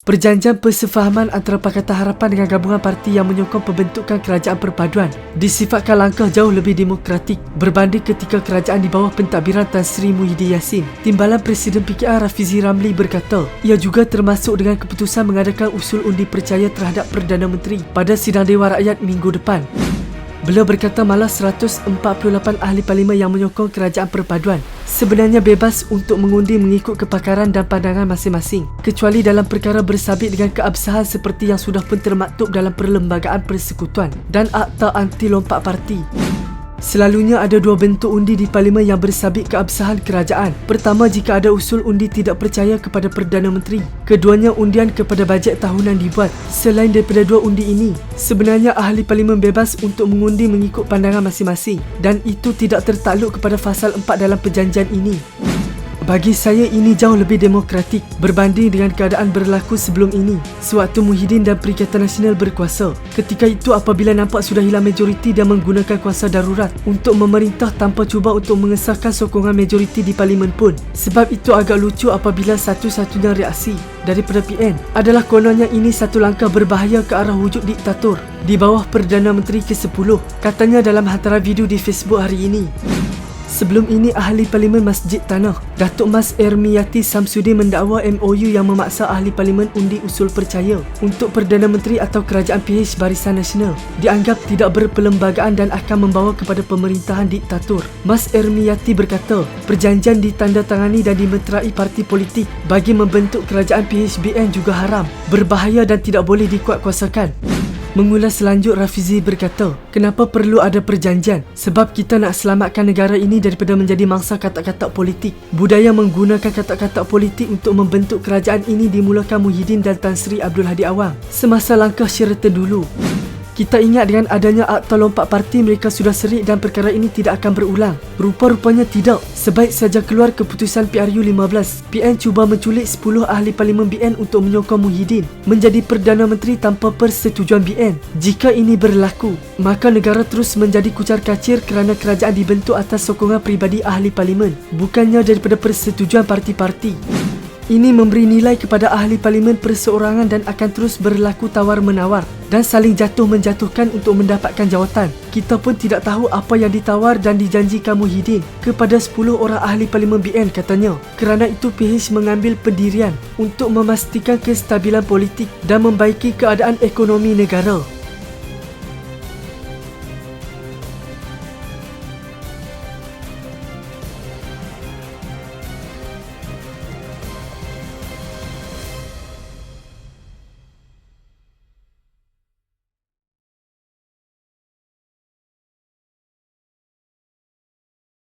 Perjanjian persefahaman antara Pakatan Harapan dengan gabungan parti yang menyokong pembentukan kerajaan perpaduan disifatkan langkah jauh lebih demokratik berbanding ketika kerajaan di bawah pentadbiran Tan Sri Muhyiddin Yassin. Timbalan Presiden PKR Rafizi Ramli berkata, ia juga termasuk dengan keputusan mengadakan usul undi percaya terhadap Perdana Menteri pada sidang Dewan Rakyat minggu depan. Beliau berkata malah 148 ahli parlimen yang menyokong kerajaan perpaduan sebenarnya bebas untuk mengundi mengikut kepakaran dan pandangan masing-masing, kecuali dalam perkara bersabit dengan keabsahan seperti yang sudah pun termaktub dalam Perlembagaan Persekutuan dan Akta Anti Lompat Parti. Selalunya ada dua bentuk undi di parlimen yang bersabit keabsahan kerajaan. Pertama, jika ada usul undi tidak percaya kepada Perdana Menteri. Keduanya, undian kepada bajet tahunan dibuat. Selain daripada dua undi ini, sebenarnya ahli parlimen bebas untuk mengundi mengikut pandangan masing-masing dan itu tidak tertakluk kepada fasal 4 dalam perjanjian ini. Bagi saya ini jauh lebih demokratik berbanding dengan keadaan berlaku sebelum ini sewaktu Muhyiddin dan Perikatan Nasional berkuasa. Ketika itu apabila nampak sudah hilang majoriti dan menggunakan kuasa darurat untuk memerintah tanpa cuba untuk mengesahkan sokongan majoriti di parlimen pun. Sebab itu agak lucu apabila satu-satunya reaksi daripada PN adalah kononnya ini satu langkah berbahaya ke arah wujud diktator di bawah Perdana Menteri ke-10, katanya dalam hantaran video di Facebook hari ini. Sebelum ini, Ahli Parlimen Masjid Tanah, Datuk Mas Ermiyati Samsudin mendakwa MOU yang memaksa Ahli Parlimen undi usul percaya untuk Perdana Menteri atau Kerajaan PH Barisan Nasional dianggap tidak berperlembagaan dan akan membawa kepada pemerintahan diktator. Mas Ermiyati berkata, perjanjian ditandatangani dan dimeterai parti politik bagi membentuk Kerajaan PHBN juga haram, berbahaya dan tidak boleh dikuatkuasakan. Mengulas selanjut, Rafizi berkata, kenapa perlu ada perjanjian? Sebab kita nak selamatkan negara ini daripada menjadi mangsa katak-katak politik. Budaya menggunakan katak-katak politik untuk membentuk kerajaan ini dimulakan Muhyiddin dan Tan Sri Abdul Hadi Awang semasa langkah Sheraton dulu. Kita ingat dengan adanya Akta Lompat Parti mereka sudah serik dan perkara ini tidak akan berulang. Rupa-rupanya tidak. Sebaik saja keluar keputusan PRU 15, PN cuba menculik 10 ahli parlimen BN untuk menyokong Muhyiddin menjadi Perdana Menteri tanpa persetujuan BN. Jika ini berlaku, maka negara terus menjadi kucar-kacir kerana kerajaan dibentuk atas sokongan peribadi ahli parlimen, bukannya daripada persetujuan parti-parti. Ini memberi nilai kepada ahli parlimen perseorangan dan akan terus berlaku tawar-menawar dan saling jatuh-menjatuhkan untuk mendapatkan jawatan. Kita pun tidak tahu apa yang ditawar dan dijanjikan Muhyiddin kepada 10 orang ahli parlimen BN, katanya. Kerana itu PH mengambil pendirian untuk memastikan kestabilan politik dan membaiki keadaan ekonomi negara.